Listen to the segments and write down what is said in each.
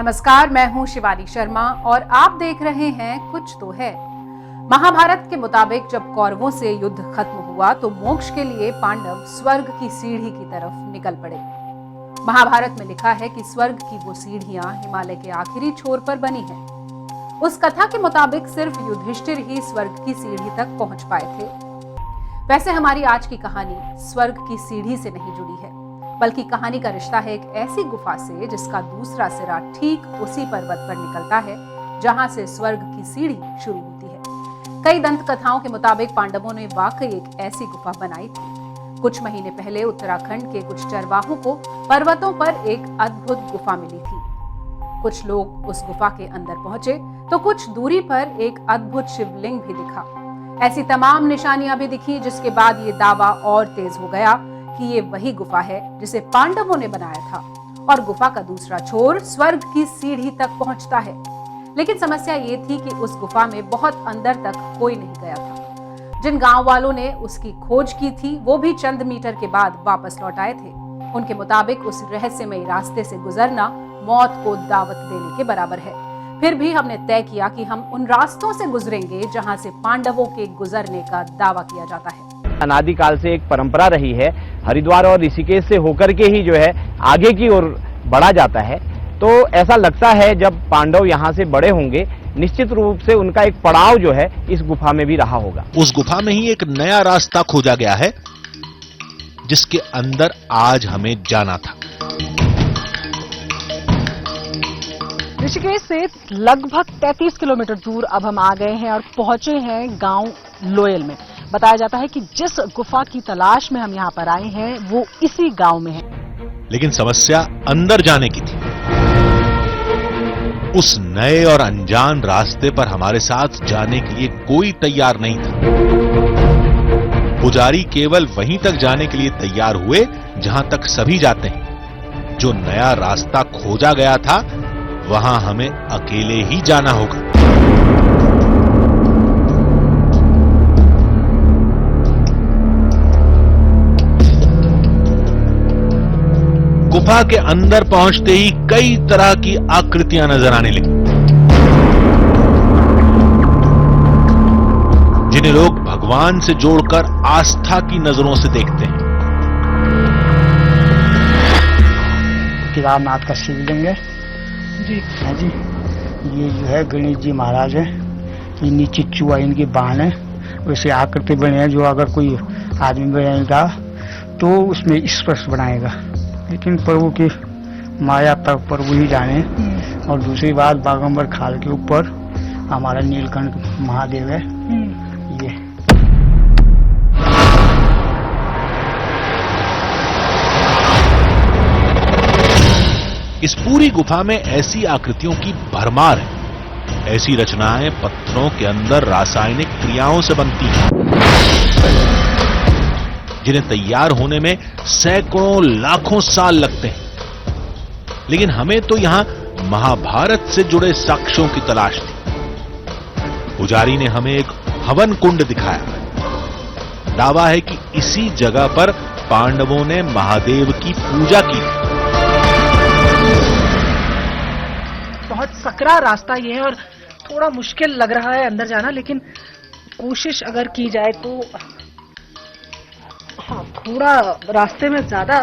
नमस्कार, मैं हूं शिवानी शर्मा और आप देख रहे हैं कुछ तो है। महाभारत के मुताबिक जब कौरवों से युद्ध खत्म हुआ तो मोक्ष के लिए पांडव स्वर्ग की सीढ़ी की तरफ निकल पड़े। महाभारत में लिखा है कि स्वर्ग की वो सीढ़ियां हिमालय के आखिरी छोर पर बनी हैं। उस कथा के मुताबिक सिर्फ युधिष्ठिर ही स्वर्ग की सीढ़ी तक पहुंच पाए थे। वैसे हमारी आज की कहानी स्वर्ग की सीढ़ी से नहीं जुड़ी है, बल्कि कहानी का रिश्ता है एक ऐसी गुफा से जिसका दूसरा सिरा ठीक उसी पर्वत पर निकलता है जहां से स्वर्ग की सीढ़ी शुरू होती है। कई दंत कथाओं के मुताबिक पांडवों ने वाकई एक ऐसी गुफा बनाई थी। कुछ महीने पहले उत्तराखंड के कुछ चरवाहों को पर्वतों पर एक अद्भुत गुफा मिली थी। कुछ लोग उस गुफा के अंदर पहुंचे तो कुछ दूरी पर एक अद्भुत शिवलिंग भी दिखा। ऐसी तमाम निशानियां भी दिखी, जिसके बाद ये दावा और तेज हो गया कि ये वही गुफा है जिसे पांडवों ने बनाया था और गुफा का दूसरा छोर स्वर्ग की सीढ़ी तक पहुंचता है। लेकिन समस्या ये थी कि उस गुफा में बहुत अंदर तक कोई नहीं गया था। जिन गांव वालों ने उसकी खोज की थी वो भी चंद मीटर के बाद वापस लौट आए थे। उनके मुताबिक उस रहस्यमयी रास्ते से गुजरना मौत को दावत देने के बराबर है। फिर भी हमने तय किया कि हम उन रास्तों से गुजरेंगे जहां से पांडवों के गुजरने का दावा किया जाता है। अनादिकाल से एक परंपरा रही है, हरिद्वार और ऋषिकेश से होकर के ही जो है आगे की ओर बढ़ा जाता है। तो ऐसा लगता है जब पांडव यहाँ से बड़े होंगे, निश्चित रूप से उनका एक पड़ाव जो है इस गुफा में भी रहा होगा। उस गुफा में ही एक नया रास्ता खोजा गया है जिसके अंदर आज हमें जाना था। ऋषिकेश से लगभग 33 किलोमीटर दूर अब हम आ गए हैं और पहुंचे हैं गांव लोयल में। बताया जाता है कि जिस गुफा की तलाश में हम यहाँ पर आए हैं वो इसी गांव में है। लेकिन समस्या अंदर जाने की थी। उस नए और अनजान रास्ते पर हमारे साथ जाने के लिए कोई तैयार नहीं था। पुजारी केवल वहीं तक जाने के लिए तैयार हुए जहां तक सभी जाते हैं। जो नया रास्ता खोजा गया था वहां हमें अकेले ही जाना होगा। गुफा के अंदर पहुंचते ही कई तरह की आकृतियां नजर आने लगी, जिन्हें लोग भगवान से जोड़कर आस्था की नजरों से देखते हैं। केदारनाथ का शिवलिंग है जी। हाँ जी, ये जो है गणेश जी महाराज है। ये नीचे चुआ इनके बाण है, वैसे आकृति बने हैं। जो अगर कोई आदमी बनाएगा तो उसमें स्पर्श बनाएगा, लेकिन प्रभु की माया तक प्रभु ही जाने। और दूसरी बात, बागंबर खाल के ऊपर हमारा नीलकंठ महादेव है। ये इस पूरी गुफा में ऐसी आकृतियों की भरमार है। ऐसी रचनाएं पत्थरों के अंदर रासायनिक क्रियाओं से बनती हैं, जिन्हें तैयार होने में सैकड़ों लाखों साल लगते हैं। लेकिन हमें तो यहां महाभारत से जुड़े साक्ष्यों की तलाश थी। पुजारी ने हमें एक हवन कुंड दिखाया। दावा है कि इसी जगह पर पांडवों ने महादेव की पूजा की थी। बहुत सकरा रास्ता ये है और थोड़ा मुश्किल लग रहा है अंदर जाना, लेकिन कोशिश अगर की जाए तो हाँ, थोड़ा रास्ते में ज्यादा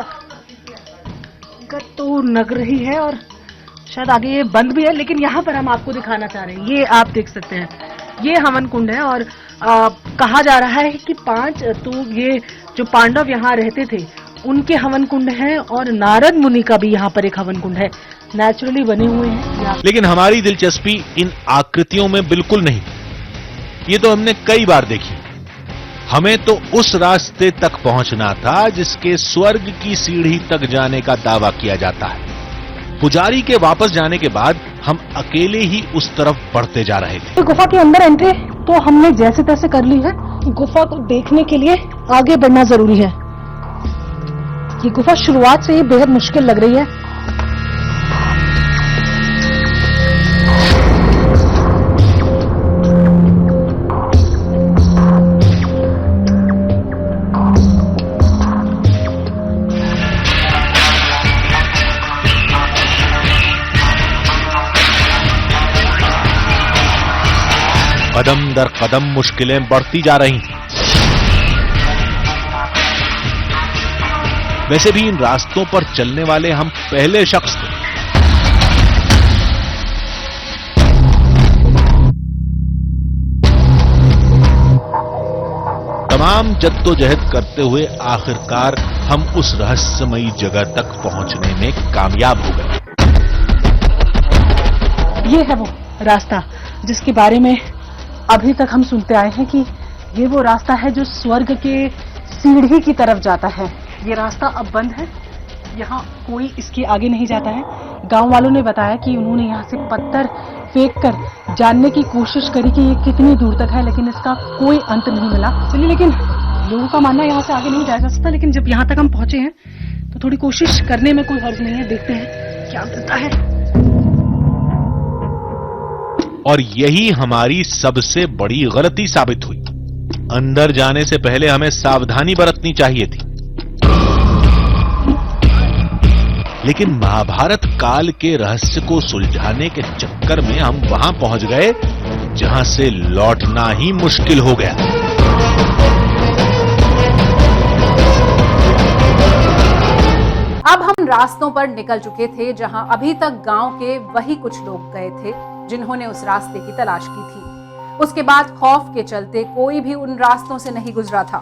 दिक्कत तो लग रही है और शायद आगे ये बंद भी है। लेकिन यहाँ पर हम आपको दिखाना चाह रहे हैं, ये आप देख सकते हैं, ये हवन कुंड है। और कहा जा रहा है कि 5 तो ये जो पांडव यहाँ रहते थे उनके हवन कुंड हैं और नारद मुनि का भी यहाँ पर एक हवन कुंड है, नेचुरली बने हुए हैं। लेकिन हमारी दिलचस्पी इन आकृतियों में बिल्कुल नहीं। ये तो हमने कई बार देखी। हमें तो उस रास्ते तक पहुंचना था जिसके स्वर्ग की सीढ़ी तक जाने का दावा किया जाता है। पुजारी के वापस जाने के बाद हम अकेले ही उस तरफ बढ़ते जा रहे थे। गुफा के अंदर एंट्री तो हमने जैसे तैसे कर ली है। गुफा को देखने के लिए आगे बढ़ना जरूरी है। ये गुफा शुरुआत से ही बेहद मुश्किल लग रही है। कदम दर कदम मुश्किलें बढ़ती जा रही हैं। वैसे भी इन रास्तों पर चलने वाले हम पहले शख्स थे। तमाम जद्दोजहद करते हुए आखिरकार हम उस रहस्यमयी जगह तक पहुंचने में कामयाब हो गए। ये है वो रास्ता जिसके बारे में अभी तक हम सुनते आए हैं कि ये वो रास्ता है जो स्वर्ग के सीढ़ी की तरफ जाता है। ये रास्ता अब बंद है, यहाँ कोई इसके आगे नहीं जाता है। गांव वालों ने बताया कि उन्होंने यहाँ से पत्थर फेंक कर जानने की कोशिश करी कि ये कितनी दूर तक है, लेकिन इसका कोई अंत नहीं मिला। चलिए, लेकिन लोगों का मानना यहाँ से आगे नहीं जाया जा सकता, लेकिन जब यहाँ तक हम पहुंचे हैं तो थोड़ी कोशिश करने में कोई हर्ज नहीं है। देखते हैं क्या मिलता है। और यही हमारी सबसे बड़ी गलती साबित हुई। अंदर जाने से पहले हमें सावधानी बरतनी चाहिए थी। लेकिन महाभारत काल के रहस्य को सुलझाने के चक्कर में हम वहां पहुंच गए जहां से लौटना ही मुश्किल हो गया। अब हम रास्तों पर निकल चुके थे जहां अभी तक गांव के वही कुछ लोग गए थे जिन्होंने उस रास्ते की तलाश की थी। उसके बाद खौफ के चलते कोई भी उन रास्तों से नहीं गुजरा था।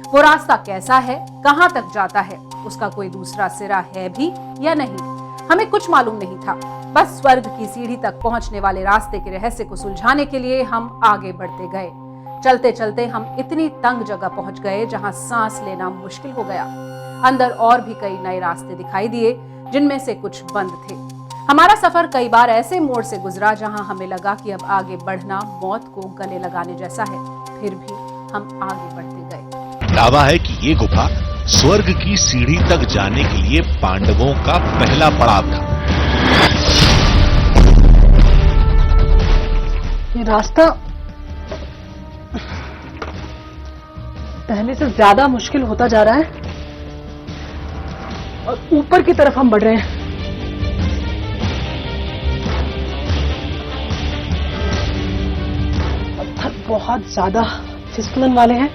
वो रास्ता कैसा है, कहां तक जाता है, उसका कोई दूसरा सिरा है भी या नहीं, हमें कुछ मालूम नहीं था। बस स्वर्ग की सीढ़ी तक पहुंचने वाले रास्ते के रहस्य को सुलझाने के लिए हम आगे बढ़ते गए। चलते चलते हम इतनी तंग जगह पहुंच गए जहां सांस लेना मुश्किल हो गया। अंदर और भी कई नए रास्ते दिखाई दिए जिनमें से कुछ बंद थे। हमारा सफर कई बार ऐसे मोड़ से गुजरा जहां हमें लगा कि अब आगे बढ़ना मौत को गले लगाने जैसा है। फिर भी हम आगे बढ़ते गए। दावा है कि ये गुफा स्वर्ग की सीढ़ी तक जाने के लिए पांडवों का पहला पड़ाव था। ये रास्ता पहले से ज्यादा मुश्किल होता जा रहा है और ऊपर की तरफ हम बढ़ रहे हैं। पत्थर बहुत ज्यादा फिसलन वाले हैं।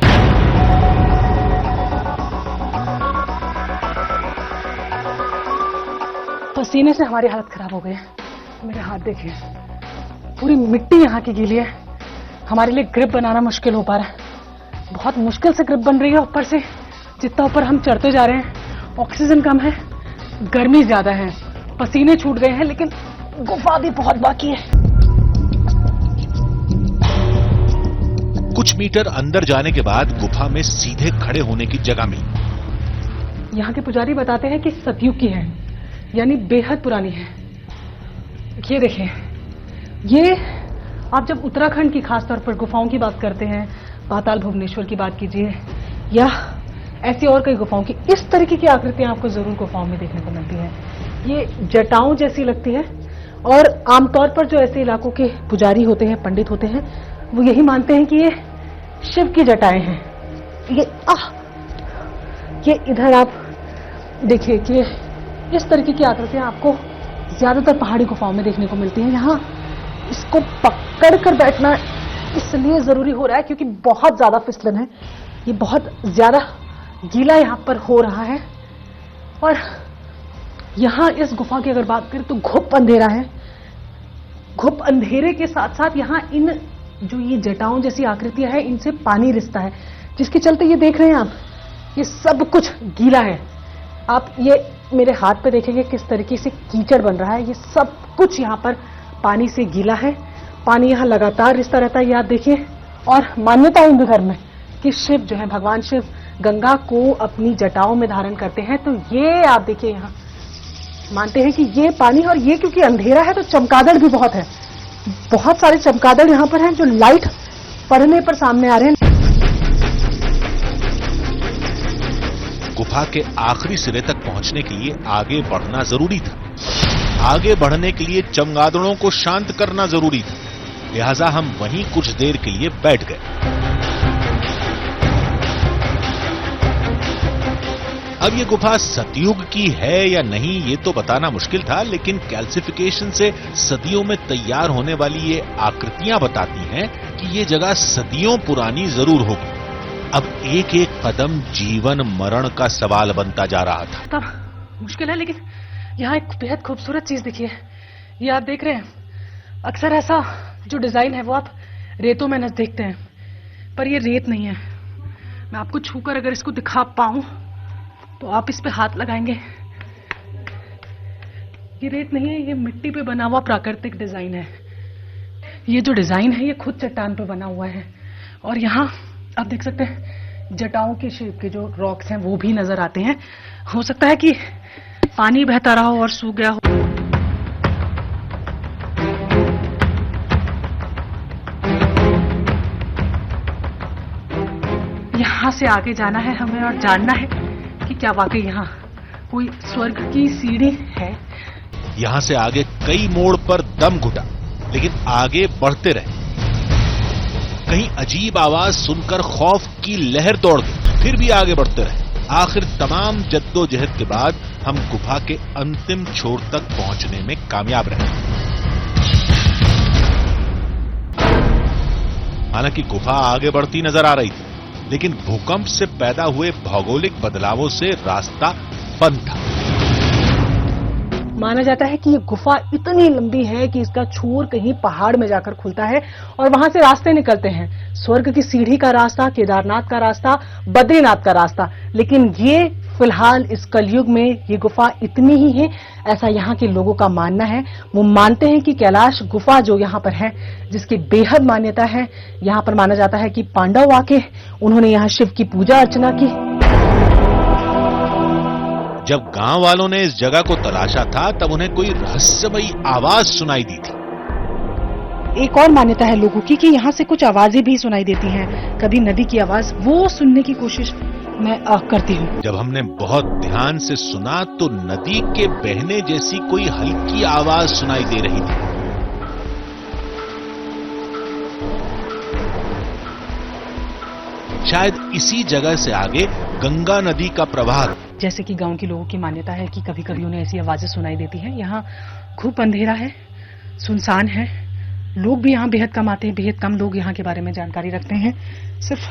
पसीने से हमारी हालत खराब हो गई है। मेरे हाथ देखिए, पूरी मिट्टी यहाँ की गीली है। हमारे लिए ग्रिप बनाना मुश्किल हो पा रहा है। बहुत मुश्किल से ग्रिप बन रही है। ऊपर से जितना ऊपर हम चढ़ते जा रहे हैं ऑक्सीजन कम है, गर्मी ज्यादा है, पसीने छूट गए हैं, लेकिन गुफा भी बहुत बाकी है। कुछ मीटर अंदर जाने के बाद गुफा में सीधे खड़े होने की जगह मिली। यहाँ के पुजारी बताते हैं कि सतयुग की है, यानी बेहद पुरानी है। ये देखिए, ये आप जब उत्तराखंड की खासतौर पर गुफाओं की बात करते हैं, पाताल भुवनेश्वर की बात कीजिए या ऐसी और कई गुफाओं की, इस तरीके की आकृतियां आपको जरूर गुफाओं में देखने को मिलती हैं। ये जटाओं जैसी लगती है और आमतौर पर जो ऐसे इलाकों के पुजारी होते हैं, पंडित होते हैं, वो यही मानते हैं कि ये शिव की जटाएं हैं। ये इधर आप देखिए कि इस तरीके की आकृतियां आपको ज्यादातर पहाड़ी गुफाओं में देखने को मिलती हैं। यहाँ इसको पकड़ कर बैठना इसलिए जरूरी हो रहा है क्योंकि बहुत ज्यादा फिसलन है। ये बहुत ज्यादा गीला यहाँ पर हो रहा है और यहाँ इस गुफा की अगर बात करें तो घुप अंधेरा है। घुप अंधेरे के साथ साथ यहाँ इन जो ये जटाओं जैसी आकृतियां हैं, इनसे पानी रिसता है, जिसके चलते ये देख रहे हैं आप, ये सब कुछ गीला है। आप ये मेरे हाथ पे देखेंगे किस तरीके से कीचड़ बन रहा है। ये सब कुछ यहाँ पर पानी से गीला है। पानी यहाँ लगातार रिसता रहता है, ये आप देखिए। और मान्यता है हिंदू धर्म में कि शिव जो है, भगवान शिव गंगा को अपनी जटाओं में धारण करते हैं। तो ये आप देखिए, यहाँ मानते हैं कि ये पानी, और ये क्योंकि अंधेरा है तो चमगादड़ भी बहुत है। बहुत सारे चमगादड़ यहाँ पर हैं जो लाइट पड़ने पर सामने आ रहे हैं। गुफा के आखिरी सिरे तक पहुंचने के लिए आगे बढ़ना जरूरी था। आगे बढ़ने के लिए चमगादड़ों को शांत करना जरूरी था, लिहाजा हम वहीं कुछ देर के लिए बैठ गए। अब ये गुफा सतयुग की है या नहीं ये तो बताना मुश्किल था, लेकिन कैल्सिफिकेशन से सदियों में तैयार होने वाली ये आकृतियां बताती हैं कि ये जगह सदियों पुरानी जरूर होगी, अब एक एक कदम जीवन मरण का सवाल बनता जा रहा था। तब मुश्किल है, लेकिन यहाँ एक बेहद खूबसूरत चीज दिखी है। ये आप देख रहे हैं, अक्सर ऐसा जो डिजाइन है वो आप रेतों में न देखते हैं, पर ये रेत नहीं है। मैं आपको छूकर अगर इसको दिखा पाऊं तो आप इस पे हाथ लगाएंगे। ये रेत नहीं है, ये मिट्टी पे बना हुआ प्राकृतिक डिजाइन है। ये जो डिजाइन है ये खुद चट्टान पे बना हुआ है, और यहाँ आप देख सकते हैं जटाओं के शेप के जो रॉक्स हैं वो भी नजर आते हैं। हो सकता है कि पानी बहता रहा हो और सूख गया हो। यहाँ से आगे जाना है हमें और जानना है कि क्या वाकई यहाँ कोई स्वर्ग की सीढ़ी है। यहां से आगे कई मोड़ पर दम घुटा, लेकिन आगे बढ़ते रहे। कहीं अजीब आवाज सुनकर खौफ की लहर दौड़ गई, फिर भी आगे बढ़ते रहे। आखिर तमाम जद्दोजहद के बाद हम गुफा के अंतिम छोर तक पहुंचने में कामयाब रहे। हालांकि गुफा आगे बढ़ती नजर आ रही थी, लेकिन भूकंप से पैदा हुए भौगोलिक बदलावों से रास्ता बंद था। माना जाता है कि ये गुफा इतनी लंबी है कि इसका छोर कहीं पहाड़ में जाकर खुलता है और वहां से रास्ते निकलते हैं। स्वर्ग की सीढ़ी का रास्ता, केदारनाथ का रास्ता, बद्रीनाथ का रास्ता। लेकिन ये फिलहाल इस कलयुग में ये गुफा इतनी ही है, ऐसा यहाँ के लोगों का मानना है। वो मानते हैं कि कैलाश गुफा जो यहाँ पर है, जिसकी बेहद मान्यता है, यहाँ पर माना जाता है कि पांडव आके उन्होंने यहाँ शिव की पूजा अर्चना की। जब गांव वालों ने इस जगह को तलाशा था तब उन्हें कोई रहस्यमयी आवाज सुनाई दी थी। एक और मान्यता है लोगों की कि यहाँ से कुछ आवाजें भी सुनाई देती हैं। कभी नदी की आवाज, वो सुनने की कोशिश मैं करती हूँ। जब हमने बहुत ध्यान से सुना तो नदी के बहने जैसी कोई हल्की आवाज सुनाई दे रही थी। शायद इसी जगह से आगे गंगा नदी का प्रवाह। जैसे कि गांव के लोगों की मान्यता है कि कभी कभी उन्हें ऐसी आवाजें सुनाई देती हैं। यहाँ खूब अंधेरा है, सुनसान है, लोग भी यहाँ बेहद कम आते हैं, बेहद कम लोग यहाँ के बारे में जानकारी रखते हैं। सिर्फ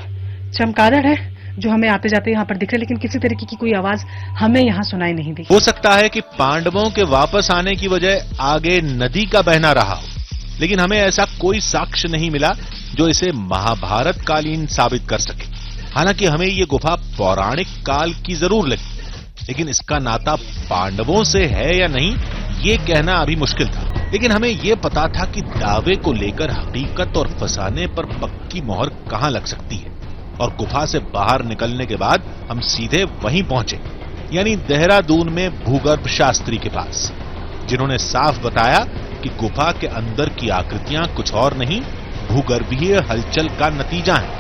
चमगादड़ है जो हमें आते जाते यहाँ पर दिख रहे, लेकिन किसी तरीके की कोई आवाज हमें यहाँ सुनाई नहीं दी। हो सकता है कि पांडवों के वापस आने की वजह आगे नदी का बहना रहा हो, लेकिन हमें ऐसा कोई साक्ष्य नहीं मिला जो इसे महाभारत कालीन साबित कर सके। हालांकि हमें ये गुफा पौराणिक काल की जरूर लगी, लेकिन इसका नाता पांडवों से है या नहीं ये कहना अभी मुश्किल था। लेकिन हमें ये पता था कि दावे को लेकर हकीकत और फसाने पर पक्की मोहर कहां लग सकती है। और गुफा से बाहर निकलने के बाद हम सीधे वहीं पहुंचे, यानी देहरादून में भूगर्भ शास्त्री के पास, जिन्होंने साफ बताया कि गुफा के अंदर की आकृतियां कुछ और नहीं, भूगर्भीय हलचल का नतीजा है।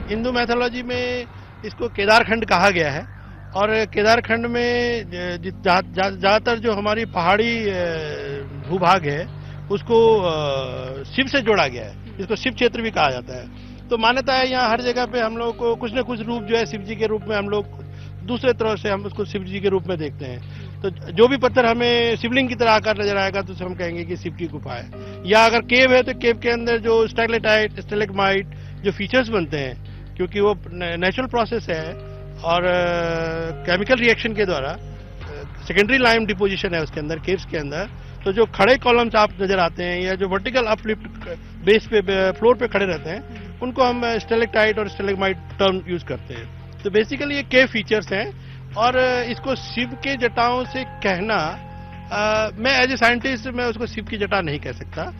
हिंदू मैथोलॉजी में इसको केदारखंड कहा गया है, और केदारखंड में ज्यादातर जो हमारी पहाड़ी भूभाग है उसको शिव से जोड़ा गया है। इसको शिव क्षेत्र भी कहा जाता है। तो मान्यता है यहाँ हर जगह पे हम लोग को कुछ न कुछ रूप जो है शिव जी के रूप में, हम लोग दूसरे तरह से हम उसको शिव जी के रूप में देखते हैं। तो जो भी पत्थर हमें शिवलिंग की तरह आकर नजर आएगा तो हम कहेंगे कि शिव की गुफा है। या अगर केव है तो केव के अंदर जो स्टैलेक्टाइट, स्टैलेग्माइट जो फीचर्स बनते हैं, क्योंकि वो नेचुरल प्रोसेस है और केमिकल रिएक्शन के द्वारा सेकेंडरी लाइम डिपोजिशन है उसके अंदर, केव्स के अंदर। तो जो खड़े कॉलम्स आप नजर आते हैं या जो वर्टिकल अपलिफ्ट बेस पे फ्लोर पे खड़े रहते हैं, उनको हम स्टेलेक्टाइट और स्टेलेग्माइट टर्म यूज करते हैं। तो बेसिकली ये केव फीचर्स हैं, और इसको शिव के जटाओं से कहना, मैं एज ए साइंटिस्ट मैं उसको शिव की जटा नहीं कह सकता।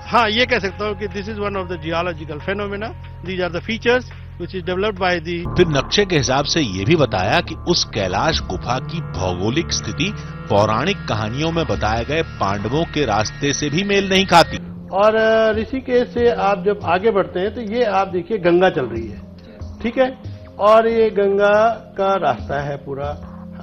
हाँ, ये कह सकता हूँ कि this is one of the geological phenomena, these are the features which is developed by the। फिर नक्शे के हिसाब से यह भी बताया कि उस कैलाश गुफा की भौगोलिक स्थिति पौराणिक कहानियों में बताए गए पांडवों के रास्ते से भी मेल नहीं खाती। और ऋषिकेश से आप जब आगे बढ़ते हैं तो ये आप देखिए गंगा चल रही है, ठीक है, और ये गंगा का रास्ता है पूरा,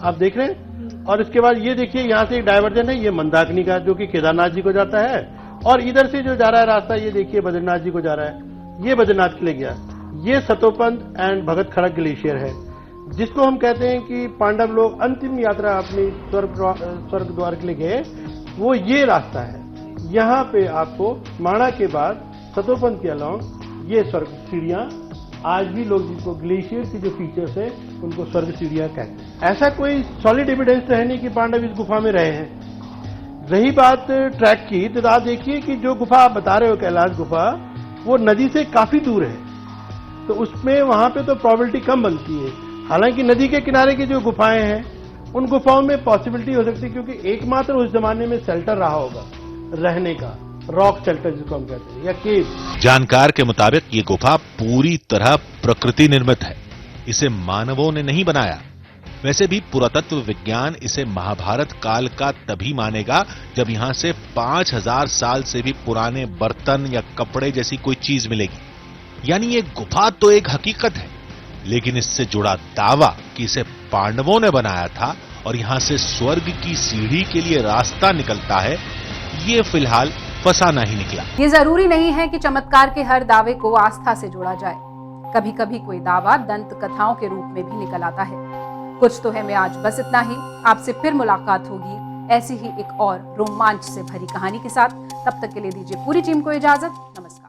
आप देख रहे हैं। और इसके बाद ये देखिए यहाँ से एक डायवर्जन है, ये मंदाकिनी का जो कि केदारनाथ जी को जाता है, और इधर से जो जा रहा है रास्ता ये देखिए बद्रीनाथ जी को जा रहा है, ये बद्रीनाथ के लिए गया। ये सतोपंथ एंड भगत खड़क ग्लेशियर है, जिसको हम कहते हैं कि पांडव लोग अंतिम यात्रा अपनी स्वर्ग द्वार के लिए गए, वो ये रास्ता है। यहाँ पे आपको माणा के बाद सतोपंथ के अलॉन्ग ये स्वर्ग सीढ़ियां आज भी लोग जिनको ग्लेशियर की जो फीचर्स है उनको स्वर्ग सीढ़ियां कहते हैं। ऐसा कोई सॉलिड एविडेंस तो है नहीं कि पांडव इस गुफा में रहे हैं। रही बात ट्रैक की, तो आप देखिए कि जो गुफा आप बता रहे हो कैलाश गुफा, वो नदी से काफी दूर है, तो उसमें वहां पे तो प्रोबेबिलिटी कम बनती है। हालांकि नदी के किनारे की जो गुफाएं हैं उन गुफाओं में पॉसिबिलिटी हो सकती है, क्योंकि एकमात्र उस जमाने में शेल्टर रहा होगा रहने का, रॉक शेल्टर जिसको हम कहते हैं, या केव। जानकार के मुताबिक ये गुफा पूरी तरह प्रकृति निर्मित है, इसे मानवों ने नहीं बनाया। वैसे भी पुरातत्व विज्ञान इसे महाभारत काल का तभी मानेगा जब यहां से 5000 साल से भी पुराने बर्तन या कपड़े जैसी कोई चीज मिलेगी। यानी ये गुफा तो एक हकीकत है, लेकिन इससे जुड़ा दावा कि इसे पांडवों ने बनाया था और यहां से स्वर्ग की सीढ़ी के लिए रास्ता निकलता है, ये फिलहाल फसाना ही निकला। ये जरूरी नहीं है कि चमत्कार के हर दावे को आस्था से जोड़ा जाए। कभी कभी कोई दावा दंत कथाओं के रूप में भी निकल आता है। कुछ तो है में आज बस इतना ही। आपसे फिर मुलाकात होगी ऐसी ही एक और रोमांच से भरी कहानी के साथ। तब तक के लिए दीजिए पूरी टीम को इजाजत। नमस्कार।